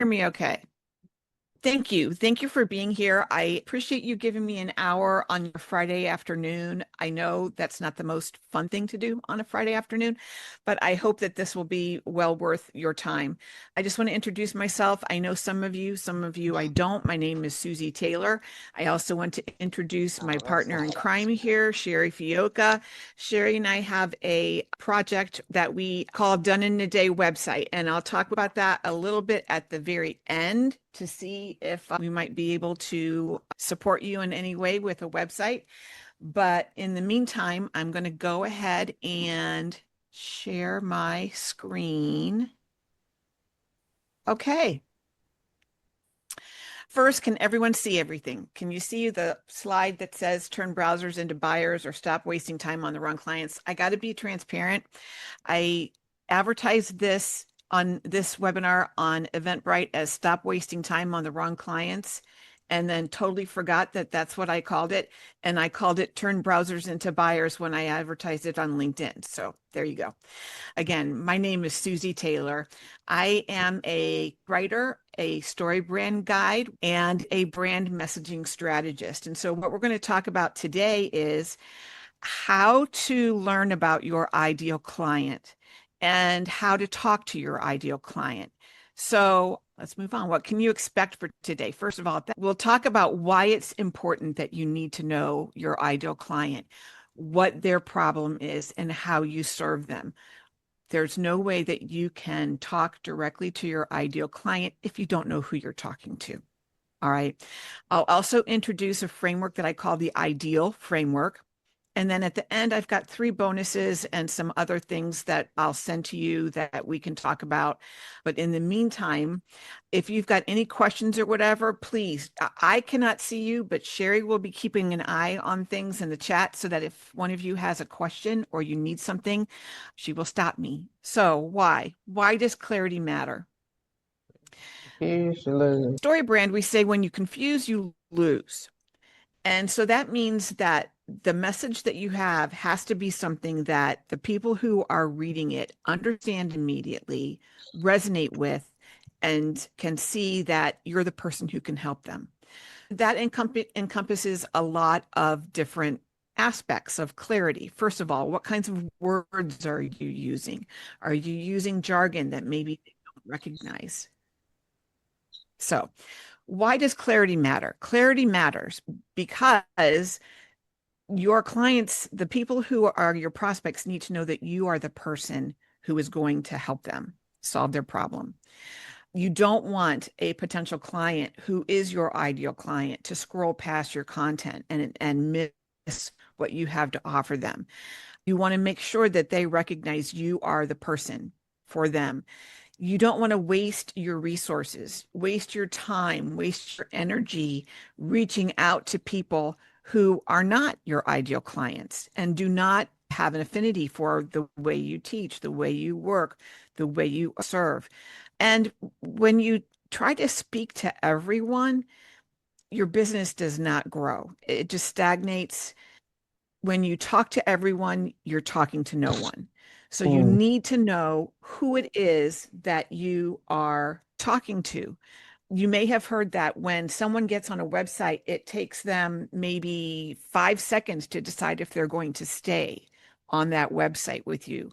Hear me okay? Thank you. Thank you for being here. I appreciate you giving me an hour on your Friday afternoon. I know that's not the most fun thing to do on a Friday afternoon, but I hope that this will be well worth your time. I just want to introduce myself. I know some of you I don't. My name is Susie Taylor. I also want to introduce my partner in crime here, Sherry Fioca. Sherry and I have a project that we call Done in a Day website, and I'll talk about that a little bit at the very end to see if we might be able to support you in any way with a website. But in the meantime, I'm going to go ahead and share my screen. Okay. First, can everyone see everything? Can you see the slide that says turn browsers into buyers or stop wasting time on the wrong clients? I got to be transparent. I advertised this on this webinar on Eventbrite as stop wasting time on the wrong clients, and then totally forgot that that's what I called it. And I called it turn browsers into buyers when I advertised it on LinkedIn. So there you go. Again, my name is Susie Taylor. I am a writer, a StoryBrand guide, and a brand messaging strategist. And so, what we're going to talk about today is how to learn about your ideal client and how to talk to your ideal client. So, let's move on. What can you expect for today? First of all, we'll talk about why it's important that you need to know your ideal client, what their problem is, and how you serve them. There's no way that you can talk directly to your ideal client if you don't know who you're talking to. All right. I'll also introduce a framework that I call the I.D.E.A.L framework. And then at the end, I've got 3 bonuses and some other things that I'll send to you that we can talk about. But in the meantime, if you've got any questions or whatever, please, I cannot see you, but Sherry will be keeping an eye on things in the chat so that if one of you has a question or you need something, she will stop me. So why? Why does clarity matter? StoryBrand, we say when you confuse, you lose. And so that means that the message that you have has to be something that the people who are reading it understand immediately, resonate with, and can see that you're the person who can help them. That encompasses a lot of different aspects of clarity. First of all, what kinds of words are you using? Are you using jargon that maybe they don't recognize? So, why does clarity matter? Clarity matters because your clients, the people who are your prospects, need to know that you are the person who is going to help them solve their problem. You don't want a potential client who is your ideal client to scroll past your content and miss what you have to offer them. You want to make sure that they recognize you are the person for them. You don't want to waste your resources, waste your time, waste your energy reaching out to people who are not your ideal clients and do not have an affinity for the way you teach, the way you work, the way you serve. And when you try to speak to everyone, your business does not grow. It just stagnates. When you talk to everyone, you're talking to no one. So you need to know who it is that you are talking to. You may have heard that when someone gets on a website, it takes them maybe 5 seconds to decide if they're going to stay on that website with you.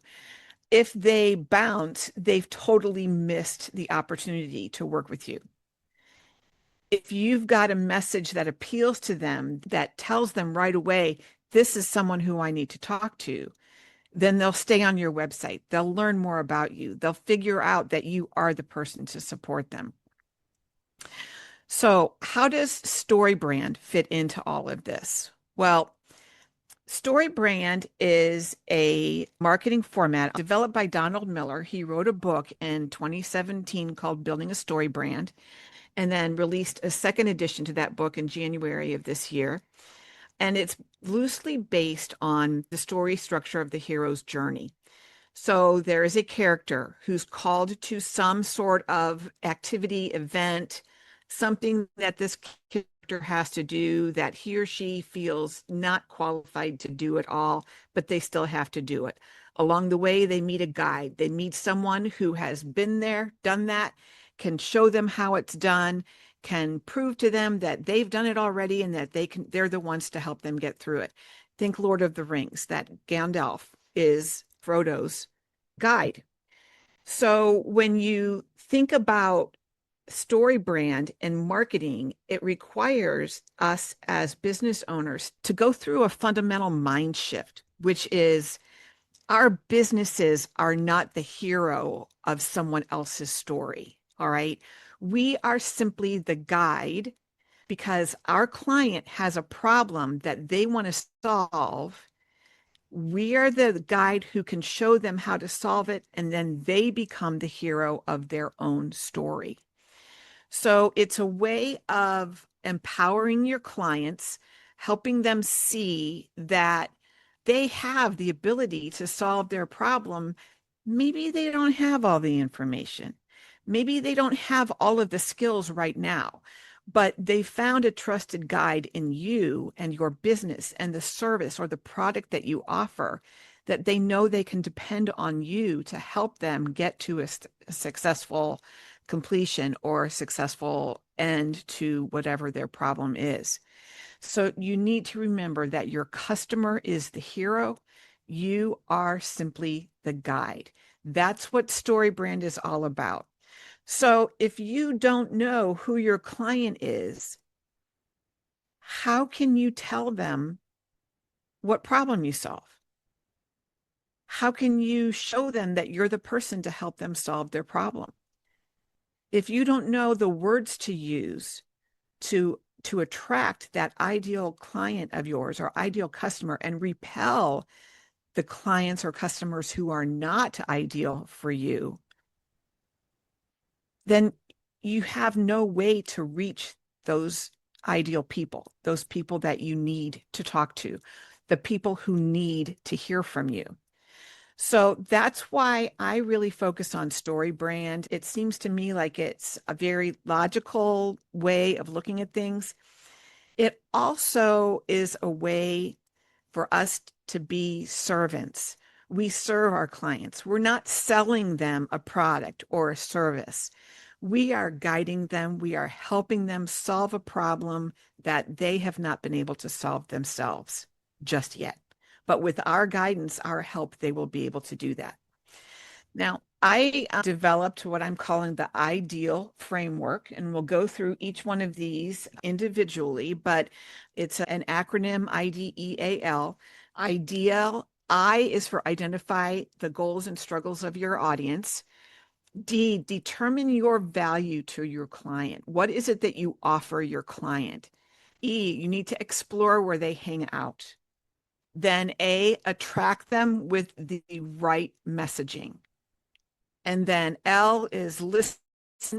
If they bounce, they've totally missed the opportunity to work with you. If you've got a message that appeals to them, that tells them right away, this is someone who I need to talk to, then they'll stay on your website. They'll learn more about you. They'll figure out that you are the person to support them. So, how does StoryBrand fit into all of this? Well, StoryBrand is a marketing format developed by Donald Miller. He wrote a book in 2017 called Building a Story Brand, and then released a second edition to that book in January of this year. And it's loosely based on the story structure of the hero's journey. So there is a character who's called to some sort of activity, event, something that this character has to do that he or she feels not qualified to do at all, but they still have to do it. Along the way, they meet a guide. They meet someone who has been there, done that, can show them how it's done, can prove to them that they've done it already and that they're the ones to help them get through it. Think Lord of the Rings, that Gandalf is Frodo's guide. So when you think about StoryBrand and marketing, it requires us as business owners to go through a fundamental mind shift, which is our businesses are not the hero of someone else's story. All right. We are simply the guide because our client has a problem that they want to solve. We are the guide who can show them how to solve it, and then they become the hero of their own story. So it's a way of empowering your clients, helping them see that they have the ability to solve their problem. Maybe they don't have all the information. Maybe they don't have all of the skills right now, but they found a trusted guide in you and your business and the service or the product that you offer that they know they can depend on you to help them get to a successful completion or a successful end to whatever their problem is. So you need to remember that your customer is the hero. You are simply the guide. That's what StoryBrand is all about. So if you don't know who your client is, how can you tell them what problem you solve? How can you show them that you're the person to help them solve their problem? If you don't know the words to use to attract that ideal client of yours or ideal customer and repel the clients or customers who are not ideal for you, then you have no way to reach those ideal people, those people that you need to talk to, the people who need to hear from you. So that's why I really focus on StoryBrand. It seems to me like it's a very logical way of looking at things. It also is a way for us to be servants. We serve our clients. We're not selling them a product or a service. We are guiding them. We are helping them solve a problem that they have not been able to solve themselves just yet. But with our guidance, our help, they will be able to do that. Now, I developed what I'm calling the I.D.E.A.L framework, and we'll go through each one of these individually, but it's an acronym I.D.E.A.L. I.D.E.A.L, I is for identify the goals and struggles of your audience. D, determine your value to your client. What is it that you offer your client? E, you need to explore where they hang out. Then A, attract them with the right messaging. And then L is listen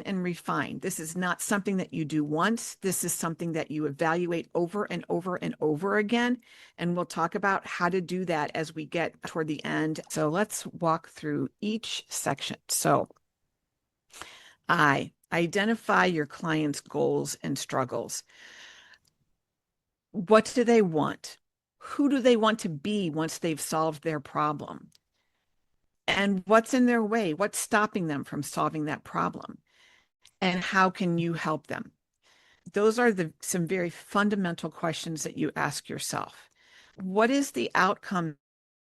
and refine. This is not something that you do once. This is something that you evaluate over and over and over again. And we'll talk about how to do that as we get toward the end. So let's walk through each section. So I, identify your client's goals and struggles. What do they want? Who do they want to be once they've solved their problem? And what's in their way? What's stopping them from solving that problem? And how can you help them? Those are some very fundamental questions that you ask yourself. What is the outcome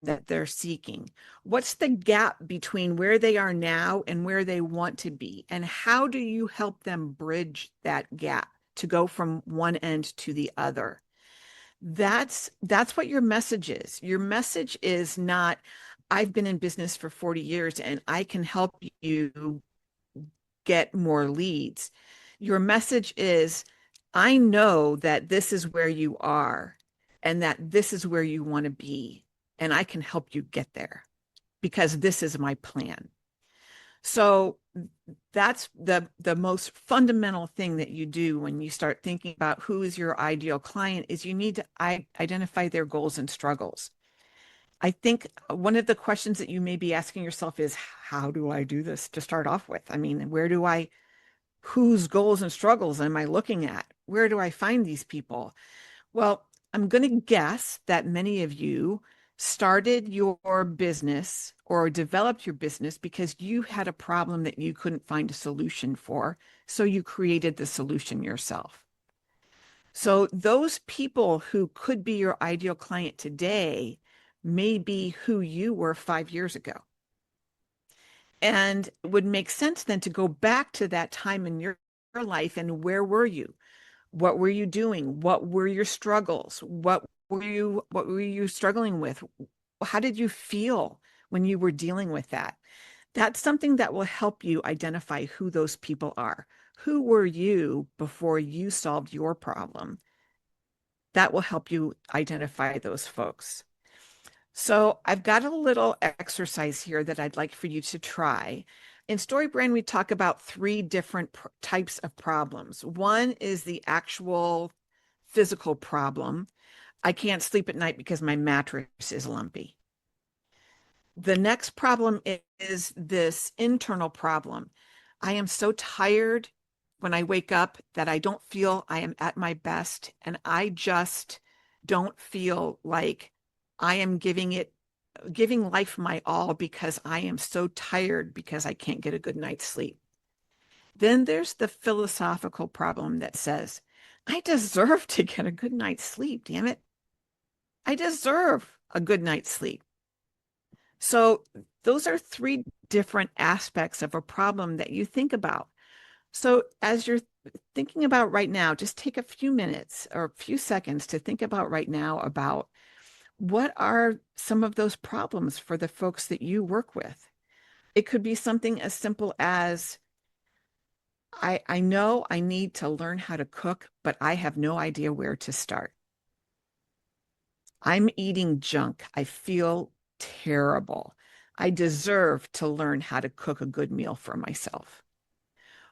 that they're seeking? What's the gap between where they are now and where they want to be? And how do you help them bridge that gap to go from one end to the other? That's what your message is. Your message is not, I've been in business for 40 years and I can help you get more leads. Your message is, I know that this is where you are and that this is where you want to be, and I can help you get there because this is my plan. So that's the most fundamental thing that you do when you start thinking about who is your ideal client is you need to identify their goals and struggles. I think one of the questions that you may be asking yourself is, how do I do this to start off with? I mean, whose goals and struggles am I looking at? Where do I find these people? Well, I'm going to guess that many of you started your business or developed your business because you had a problem that you couldn't find a solution for. So you created the solution yourself. So those people who could be your ideal client today may be who you were 5 years ago. And it would make sense then to go back to that time in your life and where were you? What were you doing? What were your struggles? What were you struggling with? How did you feel when you were dealing with that? That's something that will help you identify who those people are. Who were you before you solved your problem? That will help you identify those folks. So I've got a little exercise here that I'd like for you to try. In StoryBrand, we talk about three different types of problems. One is the actual physical problem. I can't sleep at night because my mattress is lumpy. The next problem is this internal problem. I am so tired when I wake up that I don't feel I am at my best, and I just don't feel like I am giving life my all because I am so tired because I can't get a good night's sleep. Then there's the philosophical problem that says, I deserve to get a good night's sleep, damn it. I deserve a good night's sleep. So those are three different aspects of a problem that you think about. So as you're thinking about right now, just take a few minutes or a few seconds to think about right now about what are some of those problems for the folks that you work with. It could be something as simple as, I know I need to learn how to cook, but I have no idea where to start. I'm eating junk. I feel terrible. I deserve to learn how to cook a good meal for myself.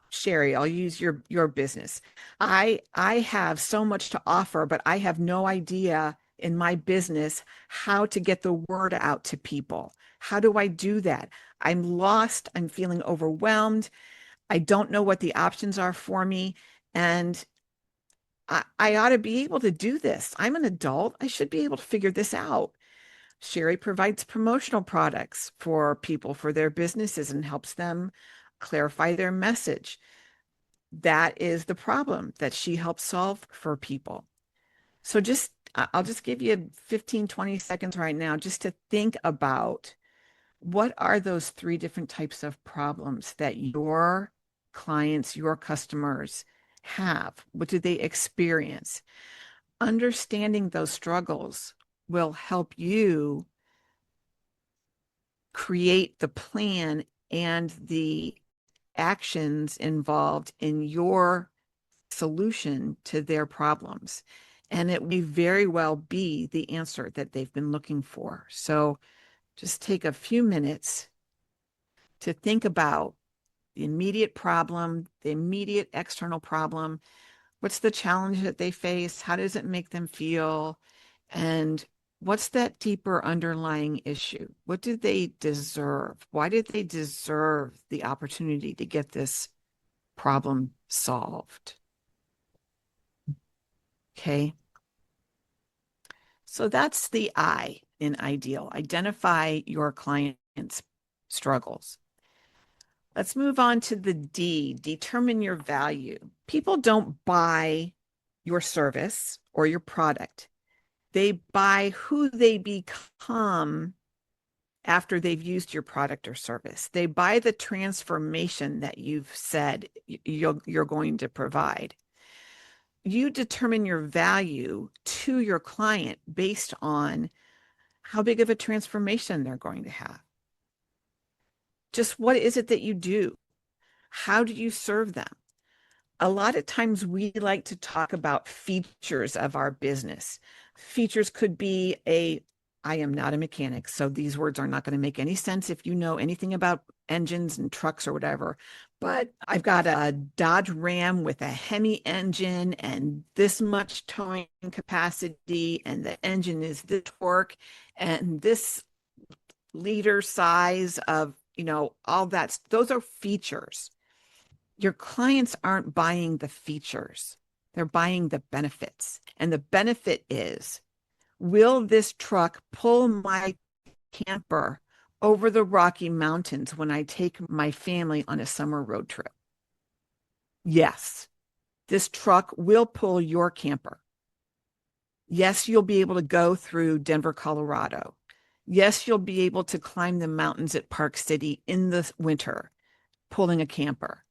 Sherry, I'll use your business. I have so much to offer, but I have no idea in my business how to get the word out to people. How do I do that? I'm lost. I'm feeling overwhelmed. I don't know what the options are for me. And I ought to be able to do this. I'm an adult. I should be able to figure this out. Sherry provides promotional products for people for their businesses and helps them clarify their message. That is the problem that she helps solve for people. So I'll just give you 15, 20 seconds right now just to think about what are those three different types of problems that your clients, your customers have? What do they experience? Understanding those struggles will help you create the plan and the actions involved in your solution to their problems. And it may very well be the answer that they've been looking for. So just take a few minutes to think about the immediate problem, the immediate external problem. What's the challenge that they face? How does it make them feel? And what's that deeper underlying issue? What do they deserve? Why did they deserve the opportunity to get this problem solved? Okay. So that's the I in I.D.E.A.L. Identify your client's struggles. Let's move on to the D, determine your value. People don't buy your service or your product. They buy who they become after they've used your product or service. They buy the transformation that you've said you're going to provide. You determine your value to your client based on how big of a transformation they're going to have. Just what is it that you do? How do you serve them? A lot of times we like to talk about features of our business. Features could be I am not a mechanic, so these words are not going to make any sense if you know anything about engines and trucks or whatever. But I've got a Dodge Ram with a Hemi engine and this much towing capacity, and the engine is this torque and this liter size of, all that. Those are features. Your clients aren't buying the features. They're buying the benefits. And the benefit is Will this truck pull my camper over the Rocky Mountains when I take my family on a summer road trip? Yes, this truck will pull your camper. Yes, you'll be able to go through Denver, Colorado. Yes, you'll be able to climb the mountains at Park City in the winter, pulling a camper,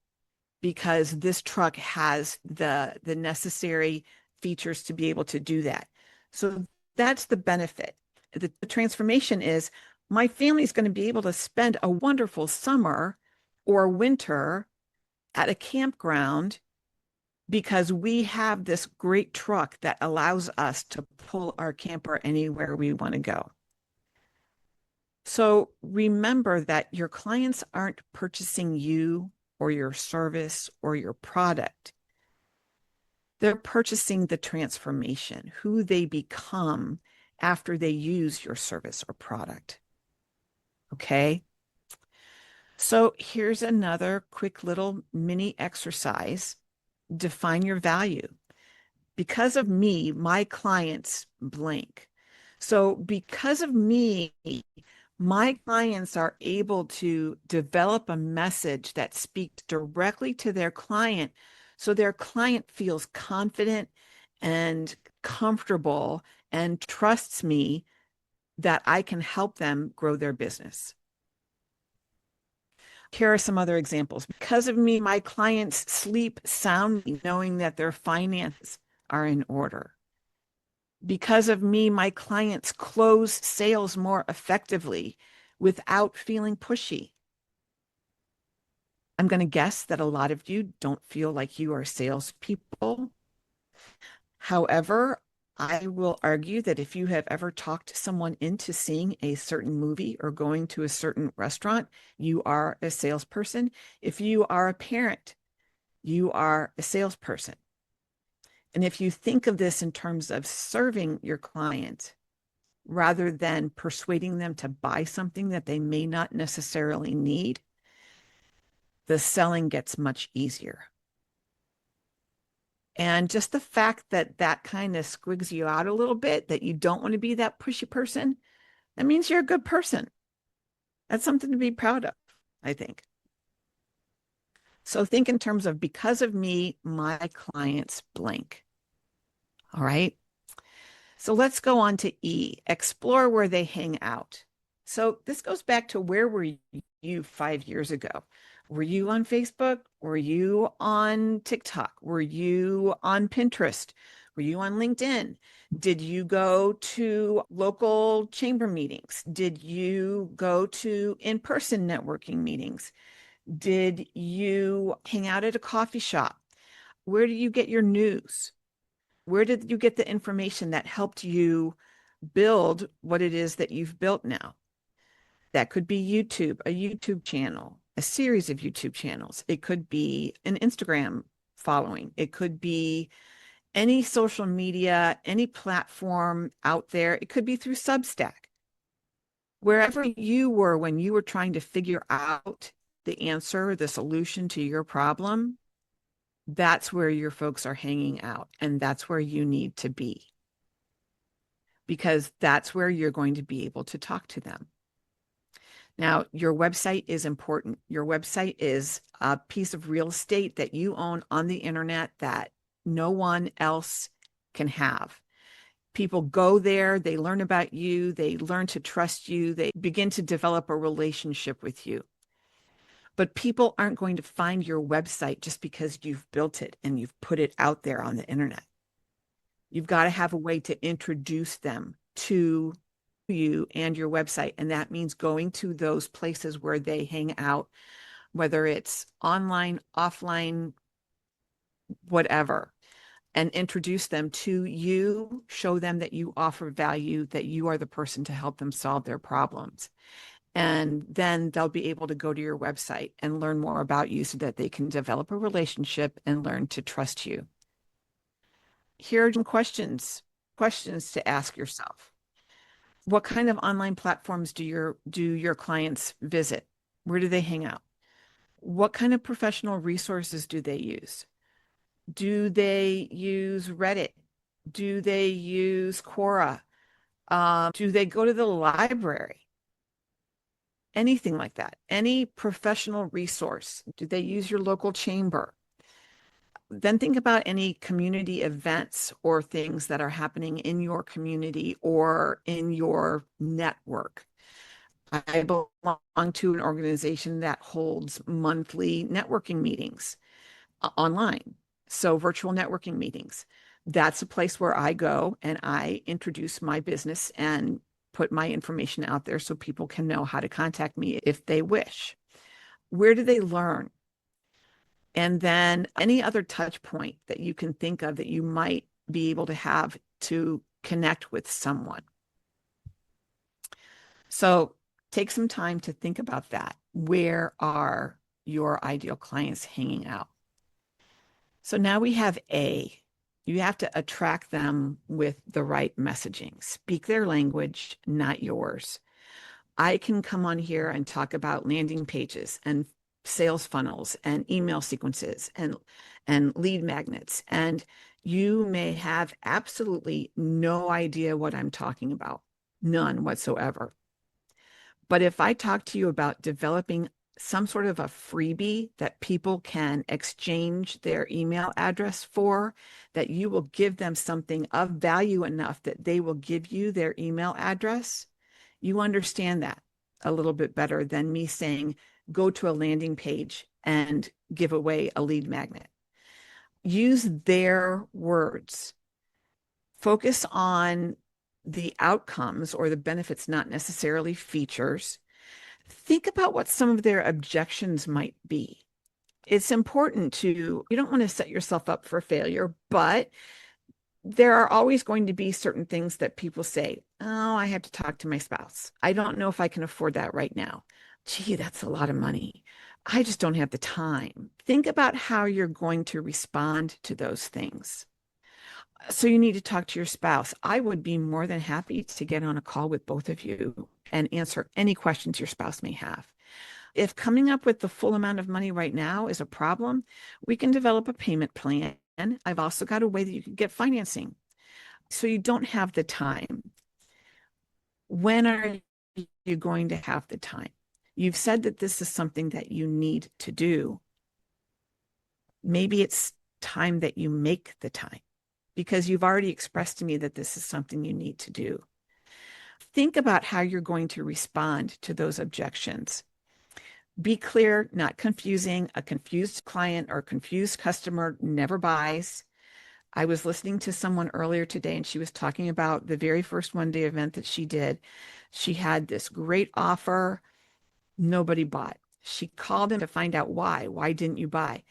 because this truck has the necessary features to be able to do that. So that's the benefit. The transformation is my family's going to be able to spend a wonderful summer or winter at a campground because we have this great truck that allows us to pull our camper anywhere we want to go. So remember that your clients aren't purchasing you or your service or your product. They're purchasing the transformation, who they become after they use your service or product. Okay. So here's another quick little mini exercise. Define your value. Because of me, my clients blank. So because of me, my clients are able to develop a message that speaks directly to their client so their client feels confident and comfortable and trusts me that I can help them grow their business. Here are some other examples. Because of me, my clients sleep soundly, knowing that their finances are in order. Because of me, my clients close sales more effectively without feeling pushy. I'm going to guess that a lot of you don't feel like you are salespeople. However, I will argue that if you have ever talked someone into seeing a certain movie or going to a certain restaurant, you are a salesperson. If you are a parent, you are a salesperson. And if you think of this in terms of serving your client rather than persuading them to buy something that they may not necessarily need, the selling gets much easier. And just the fact that that kind of squigs you out a little bit, that you don't want to be that pushy person, that means you're a good person. That's something to be proud of, I think. So think in terms of because of me, my clients blank. All right. So let's go on to E, explore where they hang out. So this goes back to where were you 5 years ago? Were you on Facebook? Were you on TikTok? Were you on Pinterest? Were you on LinkedIn? Did you go to local chamber meetings? Did you go to in-person networking meetings? Did you hang out at a coffee shop? Where do you get your news? Where did you get the information that helped you build what it is that you've built now? That could be YouTube, a YouTube channel, a series of YouTube channels. It could be an Instagram following. It could be any social media, any platform out there. It could be through Substack. Wherever you were when you were trying to figure out the answer, the solution to your problem, that's where your folks are hanging out. And that's where you need to be, because that's where you're going to be able to talk to them. Now, your website is important. Your website is a piece of real estate that you own on the internet that no one else can have. People go there, they learn about you, they learn to trust you, they begin to develop a relationship with you. But people aren't going to find your website just because you've built it and you've put it out there on the internet. You've got to have a way to introduce them to you and your website. And that means going to those places where they hang out, whether it's online, offline, whatever, and introduce them to you, show them that you offer value, that you are the person to help them solve their problems. And then they'll be able to go to your website and learn more about you so that they can develop a relationship and learn to trust you. Here are some questions to ask yourself. What kind of online platforms do your clients visit? Where do they hang out? What kind of professional resources do they use? Do they use Reddit? Do they use Quora? Do they go to the library? Anything like that. Any professional resource. Do they use your local chamber? Then think about any community events or things that are happening in your community or in your network. I belong to an organization that holds monthly networking meetings online. So virtual networking meetings. That's a place where I go and I introduce my business and put my information out there so people can know how to contact me if they wish. Where do they learn? And then any other touch point that you can think of that you might be able to have to connect with someone. So take some time to think about that. Where are your ideal clients hanging out? So now we have A. You have to attract them with the right messaging. Speak their language, not yours. I can come on here and talk about landing pages and sales funnels and email sequences and lead magnets. And you may have absolutely no idea what I'm talking about, none whatsoever. But if I talk to you about developing some sort of a freebie that people can exchange their email address for, that you will give them something of value enough that they will give you their email address, you understand that a little bit better than me saying, go to a landing page and give away a lead magnet. Use their words. Focus on the outcomes or the benefits, not necessarily features. Think about what some of their objections might be. It's important to, you don't want to set yourself up for failure, but there are always going to be certain things that people say, oh, I have to talk to my spouse. I don't know if I can afford that right now. Gee, that's a lot of money. I just don't have the time. Think about how you're going to respond to those things. So you need to talk to your spouse. I would be more than happy to get on a call with both of you and answer any questions your spouse may have. If coming up with the full amount of money right now is a problem, we can develop a payment plan. I've also got a way that you can get financing. So you don't have the time. When are you going to have the time? You've said that this is something that you need to do. Maybe it's time that you make the time because you've already expressed to me that this is something you need to do. Think about how you're going to respond to those objections. Be clear, not confusing. A confused client or confused customer never buys. I was listening to someone earlier today and she was talking about the very first one-day event that she did. She had this great offer. Nobody bought. She called him to find out why. Why didn't you buy?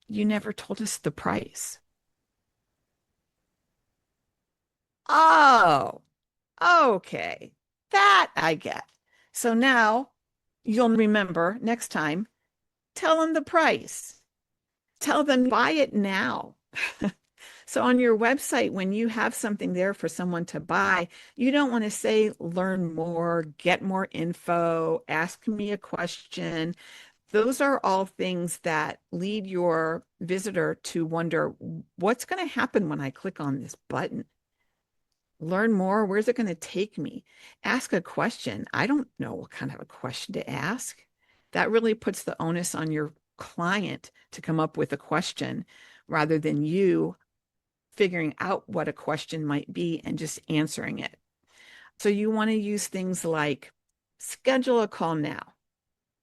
You never told us the price. Oh, okay. That I get. So now you'll remember next time, tell them the price. Tell them buy it now. So on your website, when you have something there for someone to buy, you don't want to say, learn more, get more info, ask me a question. Those are all things that lead your visitor to wonder, what's going to happen when I click on this button? Learn more. Where's it going to take me? Ask a question. I don't know what kind of a question to ask. That really puts the onus on your client to come up with a question rather than you figuring out what a question might be and just answering it. So you want to use things like schedule a call now,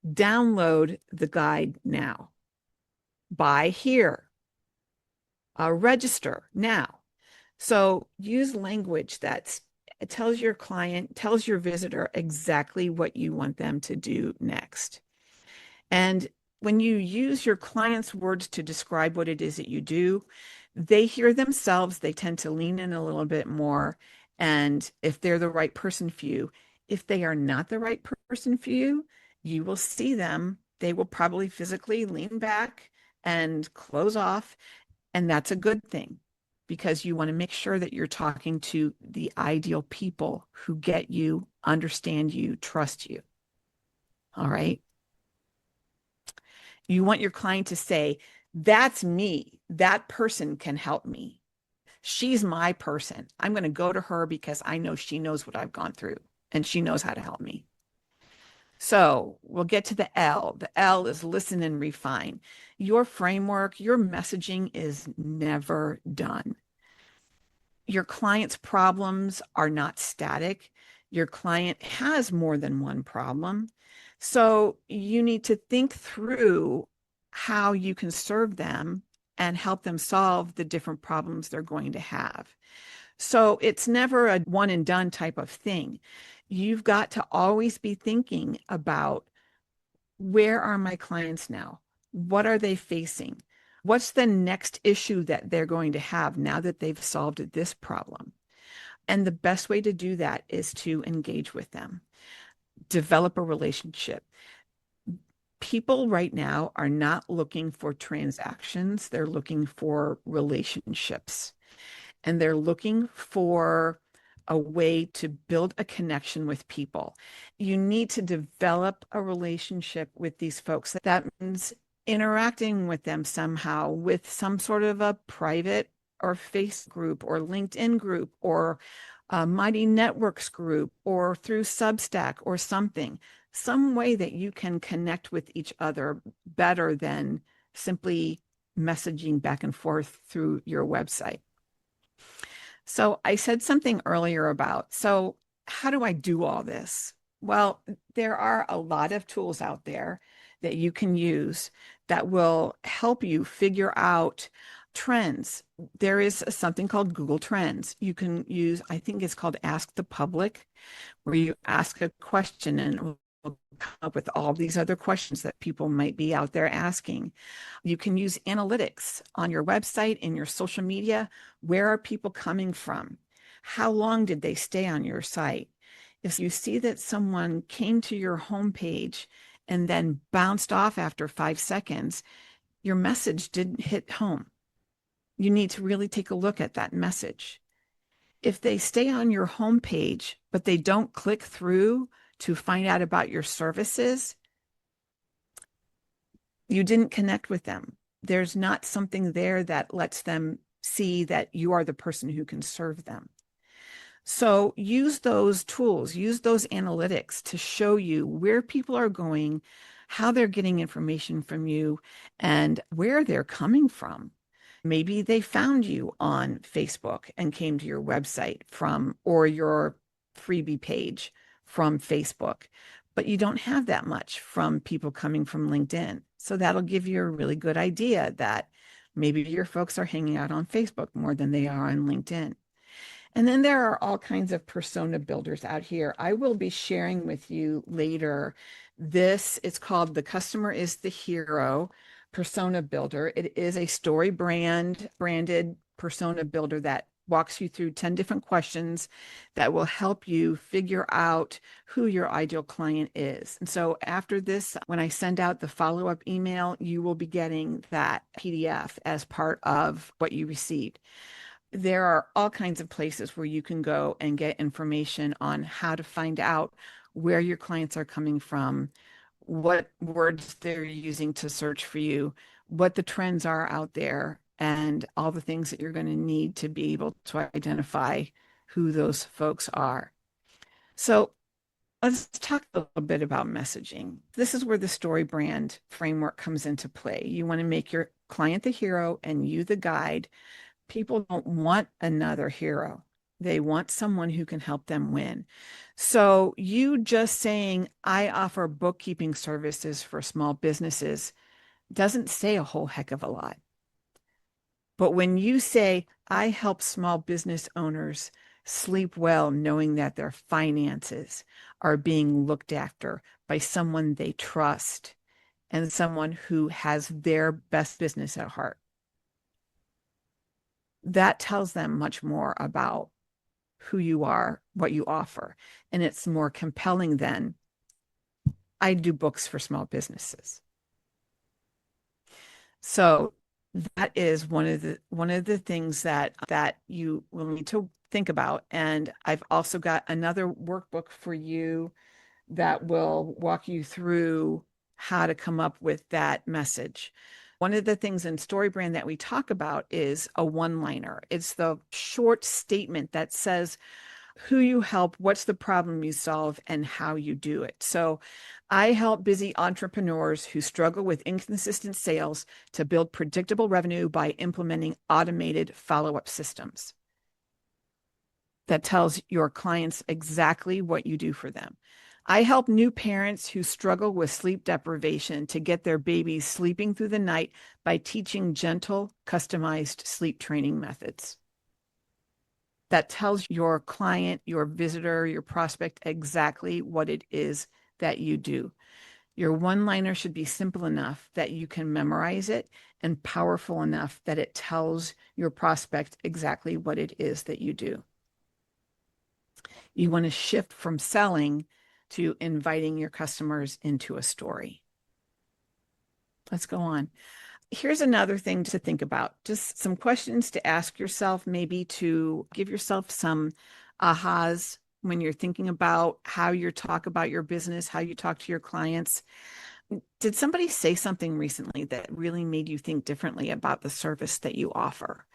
download the guide now, buy here, register now. So use language that tells your client, tells your visitor exactly what you want them to do next. And when you use your client's words to describe what it is that you do, they hear themselves, they tend to lean in a little bit more. And if they're the right person for you, if they are not the right person for you, you will see them. They will probably physically lean back and close off. And that's a good thing because you want to make sure that you're talking to the ideal people who get you, understand you, trust you. All right. You want your client to say, that's me. That person can help me. She's my person. I'm going to go to her because I know she knows what I've gone through and she knows how to help me. So we'll get to the L. The L is listen and refine. Your framework, your messaging is never done. Your client's problems are not static. Your client has more than one problem. So you need to think through how you can serve them and help them solve the different problems they're going to have. So it's never a one and done type of thing. You've got to always be thinking about, where are my clients now? What are they facing? What's the next issue that they're going to have now that they've solved this problem? And the best way to do that is to engage with them, develop a relationship. People right now are not looking for transactions, they're looking for relationships, and they're looking for a way to build a connection with people. You need to develop a relationship with these folks. That means interacting with them somehow with some sort of a private or face group or LinkedIn group or a Mighty Networks group or through Substack or something, some way that you can connect with each other better than simply messaging back and forth through your website. So I said something earlier about, so how do I do all this? Well, there are a lot of tools out there that you can use that will help you figure out trends. There is something called Google Trends. You can use, I think it's called Ask the Public, where you ask a question and it will come up with all these other questions that people might be out there asking. You can use analytics on your website, in your social media. Where are people coming from? How long did they stay on your site? If you see that someone came to your homepage and then bounced off after 5 seconds, your message didn't hit home. You need to really take a look at that message. If they stay on your homepage, but they don't click through to find out about your services, you didn't connect with them. There's not something there that lets them see that you are the person who can serve them. So use those tools, use those analytics to show you where people are going, how they're getting information from you, and where they're coming from. Maybe they found you on Facebook and came to your website from, or your freebie page from Facebook, but you don't have that much from people coming from LinkedIn. So that'll give you a really good idea that maybe your folks are hanging out on Facebook more than they are on LinkedIn. And then there are all kinds of persona builders out here. I will be sharing with you later. This is called The Customer is the Hero Persona Builder. It is a StoryBrand branded persona builder that walks you through 10 different questions that will help you figure out who your ideal client is. And so after this, when I send out the follow-up email, you will be getting that PDF as part of what you received. There are all kinds of places where you can go and get information on how to find out where your clients are coming from, what words they're using to search for you, what the trends are out there, and all the things that you're going to need to be able to identify who those folks are. So let's talk a little bit about messaging. This is where the StoryBrand framework comes into play. You want to make your client the hero and you the guide. People don't want another hero. They want someone who can help them win. So you just saying, I offer bookkeeping services for small businesses doesn't say a whole heck of a lot. But when you say, I help small business owners sleep well, knowing that their finances are being looked after by someone they trust and someone who has their best business at heart, that tells them much more about who you are, what you offer. And it's more compelling than, I do books for small businesses. So that is one of the things that you will need to think about. And I've also got another workbook for you that will walk you through how to come up with that message. One of the things in StoryBrand that we talk about is a one-liner. It's the short statement that says who you help, what's the problem you solve, and how you do it. So I help busy entrepreneurs who struggle with inconsistent sales to build predictable revenue by implementing automated follow-up systems that tells your clients exactly what you do for them. I help new parents who struggle with sleep deprivation to get their babies sleeping through the night by teaching gentle, customized sleep training methods that tells your client, your visitor, your prospect exactly what it is that you do. Your one-liner should be simple enough that you can memorize it and powerful enough that it tells your prospect exactly what it is that you do. You want to shift from selling to inviting your customers into a story. Let's go on. Here's another thing to think about. Just some questions to ask yourself, maybe to give yourself some ahas when you're thinking about how you talk about your business, how you talk to your clients. Did somebody say something recently that really made you think differently about the service that you offer?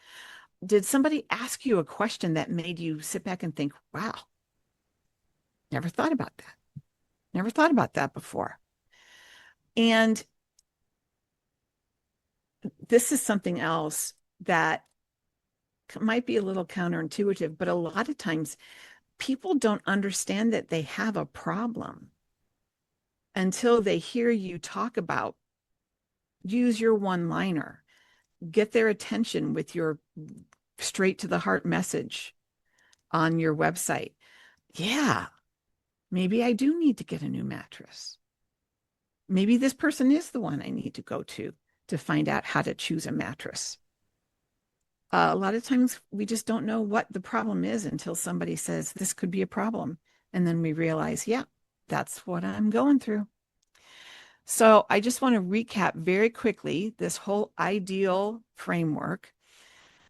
Did somebody ask you a question that made you sit back and think, wow, never thought about that. Never thought about that before. And this is something else that might be a little counterintuitive, but a lot of times people don't understand that they have a problem until they hear you talk about use your one-liner, get their attention with your straight to the heart message on your website. Yeah, maybe I do need to get a new mattress. Maybe this person is the one I need to go to find out how to choose a mattress. A lot of times we just don't know what the problem is until somebody says this could be a problem. And then we realize, yeah, that's what I'm going through. So I just want to recap very quickly this whole I.D.E.A.L framework.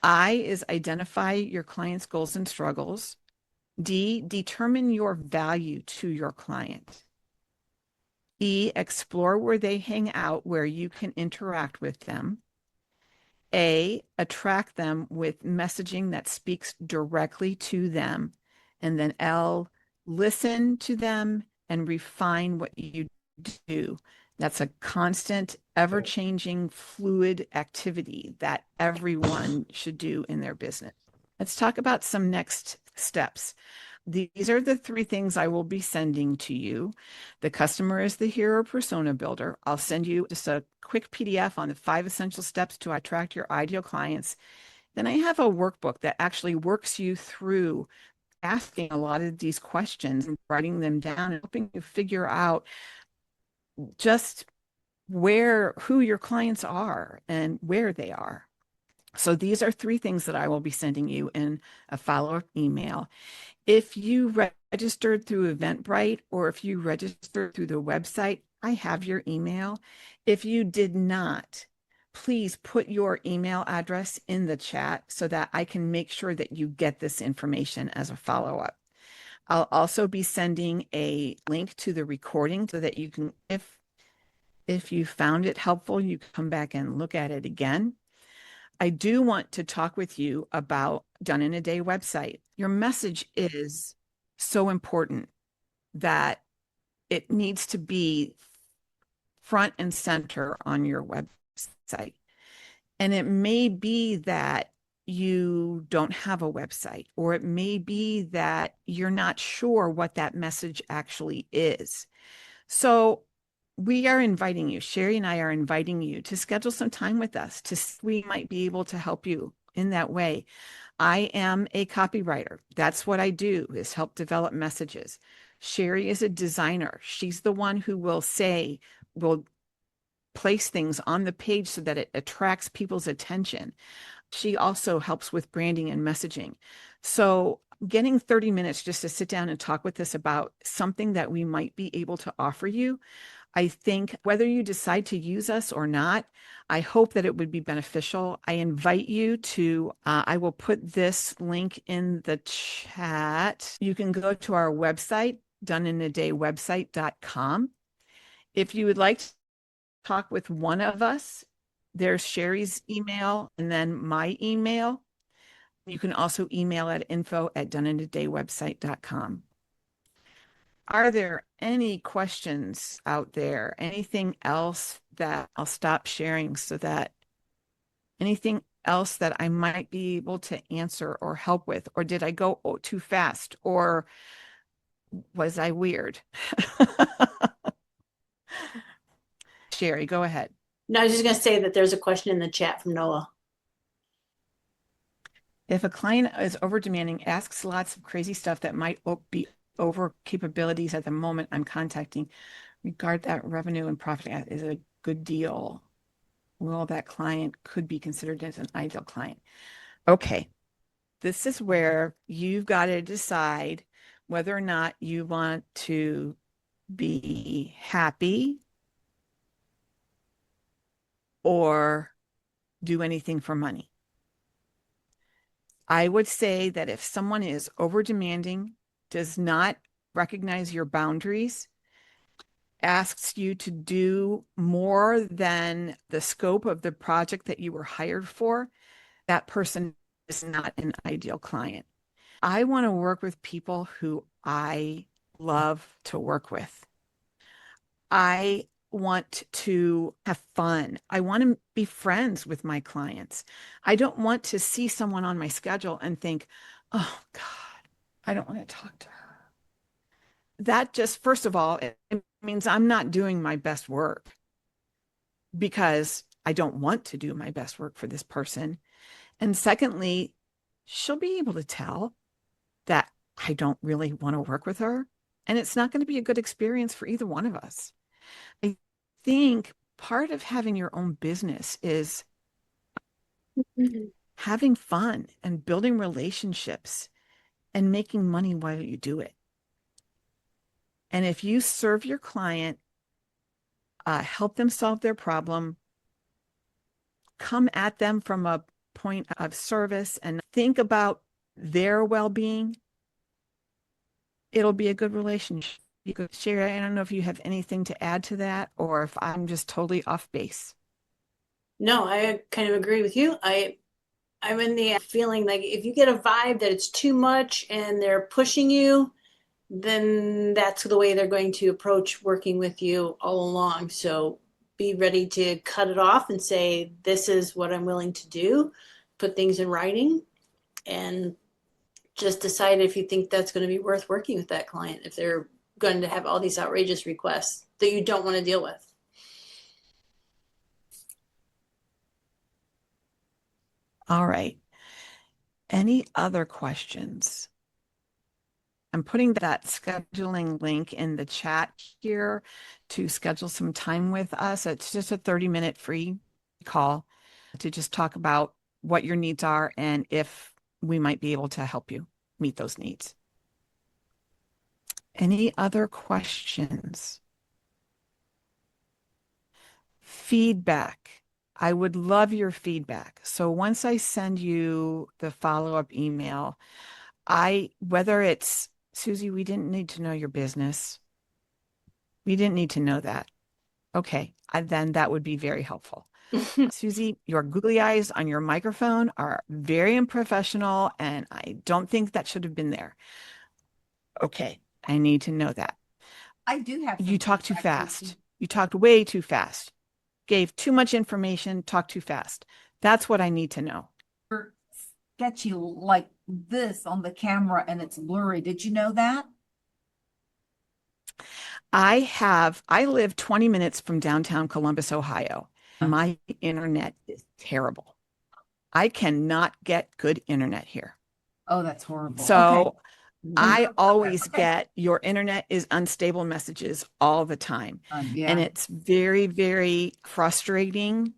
I is identify your client's goals and struggles. D, determine your value to your client. E, explore where they hang out, where you can interact with them. A, attract them with messaging that speaks directly to them. And then L, listen to them and refine what you do. That's a constant, ever-changing, fluid activity that everyone should do in their business. Let's talk about some next steps. These are the 3 things I will be sending to you. The customer is the hero persona builder. I'll send you just a quick PDF on the 5 essential steps to attract your ideal clients. Then I have a workbook that actually works you through asking a lot of these questions and writing them down and helping you figure out just who your clients are and where they are. So these are 3 things that I will be sending you in a follow-up email. If you registered through Eventbrite or if you registered through the website, I have your email. If you did not, please put your email address in the chat so that I can make sure that you get this information as a follow-up. I'll also be sending a link to the recording so that you can, if you found it helpful, you can come back and look at it again. I do want to talk with you about Done in a Day website. Your message is so important that it needs to be front and center on your website. And it may be that you don't have a website, or it may be that you're not sure what that message actually is. So we are inviting you, Sherry and I are inviting you to schedule some time with us we might be able to help you in that way. I am a copywriter. That's what I do, is help develop messages. Sherry is a designer. She's the one who will place things on the page so that it attracts people's attention. She also helps with branding and messaging. So getting 30 minutes just to sit down and talk with us about something that we might be able to offer you, I think whether you decide to use us or not, I hope that it would be beneficial. I invite you to, I will put this link in the chat. You can go to our website, doneinaday.website.com. If you would like to talk with one of us, There's Sherry's email and then my email. You can also email at info@doneinaday.website.com. Are there any questions out there? Anything else that I'll stop sharing so that anything else that I might be able to answer or help with? Or did I go too fast? Or was I weird? Sherry, go ahead. No, I was just going to say that there's a question in the chat from Noah. If a client is over demanding, asks lots of crazy stuff that might be over capabilities at the moment I'm contacting, regard that revenue and profit is a good deal. Well, that client could be considered as an ideal client. Okay, this is where you've got to decide whether or not you want to be happy or do anything for money. I would say that if someone is over demanding, does not recognize your boundaries, asks you to do more than the scope of the project that you were hired for, that person is not an ideal client. I want to work with people who I love to work with. I want to have fun. I want to be friends with my clients. I don't want to see someone on my schedule and think, oh God, I don't want to talk to her. That just, first of all, it means I'm not doing my best work because I don't want to do my best work for this person. And secondly, she'll be able to tell that I don't really want to work with her. And it's not going to be a good experience for either one of us. I think part of having your own business is having fun and building relationships and making money while you do it. And if you serve your client, help them solve their problem, come at them from a point of service and think about their well-being, it'll be a good relationship. You could share. I don't know if you have anything to add to that or if I'm just totally off base. No, I kind of agree with you. I'm in the feeling like if you get a vibe that it's too much and they're pushing you, then that's the way they're going to approach working with you all along. So be ready to cut it off and say, this is what I'm willing to do, put things in writing, and just decide if you think that's going to be worth working with that client, if they're going to have all these outrageous requests that you don't want to deal with. All right. Any other questions? I'm putting that scheduling link in the chat here to schedule some time with us. It's just a 30-minute free call to just talk about what your needs are and if we might be able to help you meet those needs. Any other questions? Feedback. I would love your feedback. So once I send you the follow-up email, whether it's Susie, we didn't need to know your business. We didn't need to know that. Okay, then that would be very helpful. Susie, your googly eyes on your microphone are very unprofessional, and I don't think that should have been there. Okay, I need to know that. I do have You some talked too feedback, fast. Susie. You talked way too fast. Gave too much information, talked too fast. That's what I need to know. You're sketchy like this on the camera and it's blurry. Did you know that? I live 20 minutes from downtown Columbus, Ohio. My internet is terrible. I cannot get good internet here. Oh, that's horrible. So Okay. I always get your internet is unstable messages all the time. Yeah. And it's very, very frustrating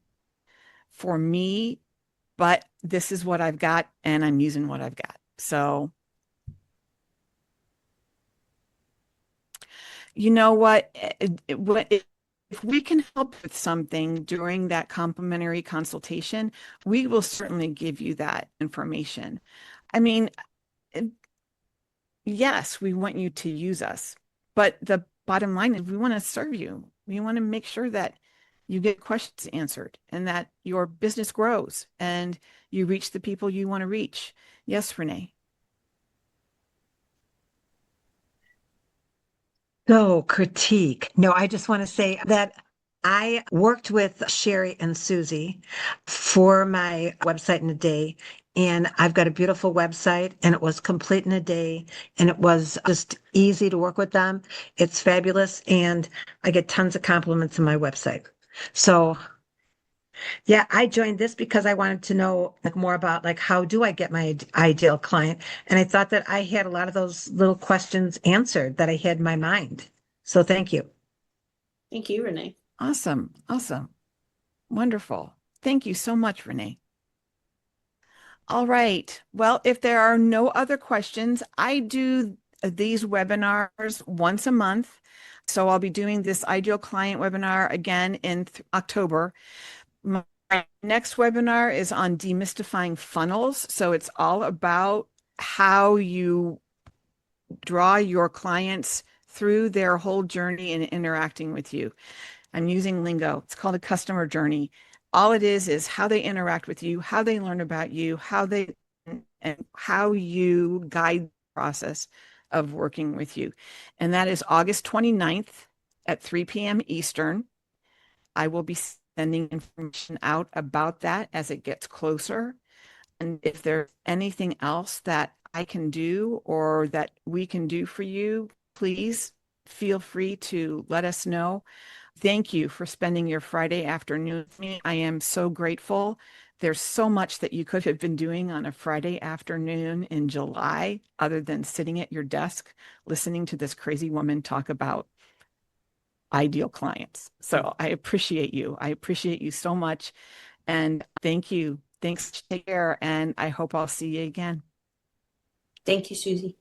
for me, but this is what I've got and I'm using what I've got. So, you know what? If we can help with something during that complimentary consultation, we will certainly give you that information. I mean, yes, we want you to use us, but the bottom line is we want to serve you. We want to make sure that you get questions answered, and that your business grows and you reach the people you want to reach. Yes, Renee. So, critique. No, I just want to say that I worked with Sherry and Susie for my website in a day. And I've got a beautiful website, and it was complete in a day. And it was just easy to work with them. It's fabulous. And I get tons of compliments on my website. So, yeah, I joined this because I wanted to know like more about like how do I get my ideal client? And I thought that I had a lot of those little questions answered that I had in my mind. So thank you. Thank you, Renee. Awesome. Awesome. Wonderful. Thank you so much, Renee. All right. Well, if there are no other questions, I do these webinars once a month. So I'll be doing this ideal client webinar again in October. My next webinar is on demystifying funnels. So it's all about how you draw your clients through their whole journey in interacting with you. I'm using lingo. It's called a customer journey. All it is how they interact with you, how they learn about you, and how you guide the process of working with you. And that is August 29th at 3 p.m. Eastern. I will be sending information out about that as it gets closer. And if there's anything else that I can do or that we can do for you, please feel free to let us know. Thank you for spending your Friday afternoon with me. I am so grateful. There's so much that you could have been doing on a Friday afternoon in July other than sitting at your desk listening to this crazy woman talk about ideal clients. So I appreciate you. I appreciate you so much. And thank you. Thanks. Take care. And I hope I'll see you again. Thank you, Susie.